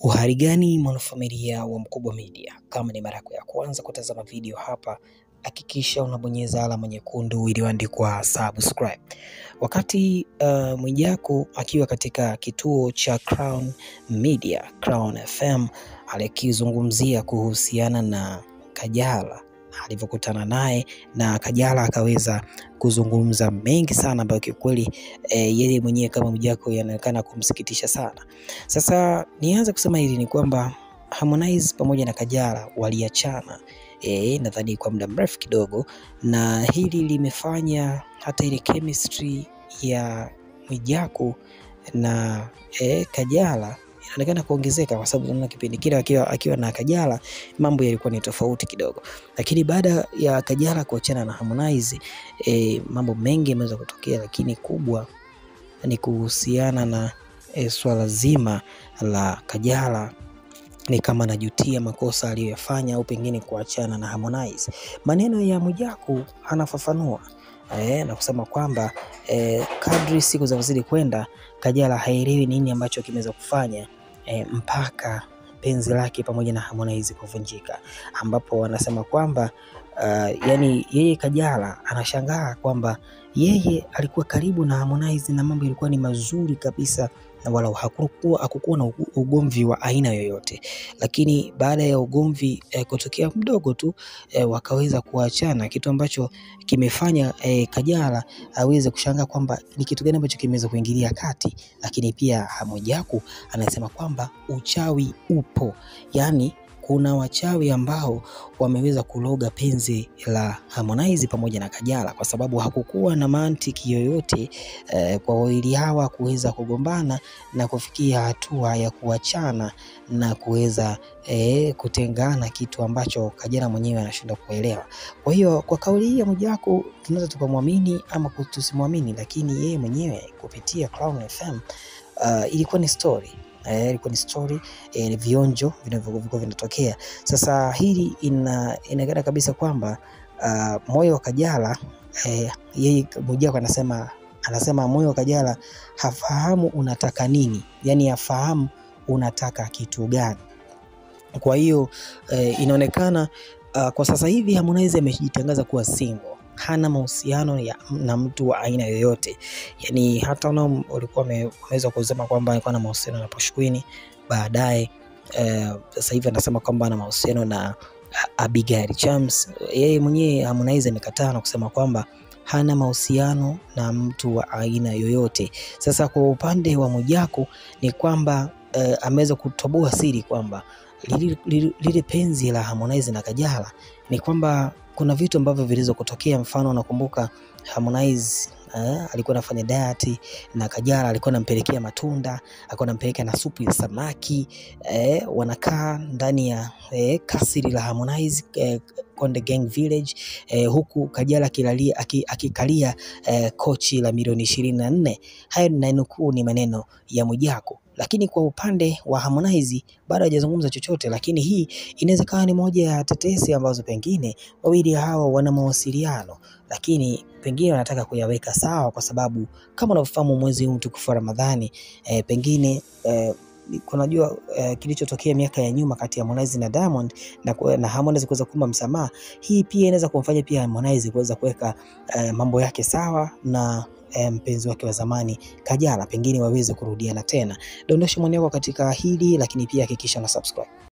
Uhali gani mwanafamilia wa Mkubwa Media? Kama ni mara yako ya kwanza kutazama video hapa, hakikisha unabonyeza alama nyekundu iliyoandikwa subscribe. Wakati Mwijaku akiwa katika kituo cha Crown Media, Crown FM, alikizungumzia kuhusiana na Kajala alivyokutana naye, na Kajala akaweza kuzungumza mengi sana ambayo kiukweli yeye mwenyewe kama Mwijaku yanaonekana kumsikitisha sana. Sasa nianze kusema hili ni kwamba Harmonize pamoja na Kajala waliachana nadhani kwa muda mrefu kidogo, na hili limefanya hata ile chemistry ya Mwijaku na Kajala inaonekana kuongezeka, kwa sababu tunaona kipindi kile akiwa na Kajala mambo yalikuwa ni tofauti kidogo, lakini baada ya Kajala kuachana na Harmonize mambo mengi yameweza kutokea, lakini kubwa ni kuhusiana na swala zima la Kajala ni kama anajutia makosa aliyofanya au pengine kuachana na Harmonize. Maneno ya Mwijaku anafafanua na kusema kwamba kadri siku zinazozidi kwenda, Kajala haelewi nini ambacho kimeweza kufanya mpaka penzi lake pamoja na Harmonize kuvunjika, ambapo wanasema kwamba yani yeye Kajala anashangaa kwamba yeye alikuwa karibu na Harmonize na mambo yalikuwa ni mazuri kabisa, na wala hakukuwa na ugomvi wa aina yoyote, lakini baada ya ugomvi kutokea mdogo tu wakaweza kuachana, kitu ambacho kimefanya Kajala aweze kushangaa kwamba ni kitu gani ambacho kimeweza kuingilia kati. Lakini pia Mwijaku anasema kwamba uchawi upo, yani kuna wachawi ambao wameweza kuloga penzi la Harmonize pamoja na Kajala, kwa sababu hakukuwa na mantiki yoyote kwa wawili hawa kuweza kugombana na kufikia hatua ya kuachana na kuweza kutengana, kitu ambacho Kajala mwenyewe anashindwa kuelewa. Kwa hiyo kwa kauli hii ya Mwijaku tunaweza tukamwamini ama tusimwamini, lakini yeye mwenyewe kupitia Crown FM ilikuwa ni story. Ilikuwa ni story, ni vionjo vinavyokuwa vinatokea. Sasa hili inaonekana kabisa kwamba moyo wa Kajala yeye Mwijaku anasema moyo wa Kajala hafahamu unataka nini, yani hafahamu unataka kitu gani. Kwa hiyo inaonekana kwa sasa hivi Harmonize amejitangaza kuwa single, hana mahusiano na mtu wa aina yoyote. Yani hata walikuwa wameweza kusema kwamba alikuwa na mahusiano na Posh Queen, baadaye sasa hivi anasema kwamba ana mahusiano na Abigail Chams. Yeye mwenyewe Harmonize amekataa na kusema kwamba hana mahusiano na mtu wa aina yoyote. Sasa kwa upande wa Mwijaku ni kwamba ameweza kutoboa siri kwamba lile penzi la Harmonize na Kajala ni kwamba kuna vitu ambavyo vilizo kutokea. Mfano nakumbuka Harmonize alikuwa anafanya diet na Kajala alikuwa anampelekea matunda, alikuwa anampeleka na supu ya samaki, wanakaa ndani ya kasiri la Harmonize Konde Gang Village, huku Kajala akikalia kochi la milioni 24. Hayo ninanukuu ni maneno ya Mwijaku. Lakini kwa upande wa Harmonize bado hajazungumza chochote, lakini hii inaweza kuwa ni moja ya tetesi ambazo pengine wawili hawa wana mawasiliano, lakini pengine wanataka kuyaweka sawa, kwa sababu kama unavyofahamu mwezi huu mtukufu wa Ramadhani, pengine kunajua kilichotokea miaka ya nyuma kati ya Harmonize na Diamond na Harmonize kuweza kuomba msamaha. Hii pia inaweza kumfanya pia Harmonize kuweza kuweka mambo yake sawa na mpenzi wake wa zamani Kajala, pengine waweze kurudiana tena. Dondosha maoni yako katika hili, lakini pia hakikisha na subscribe.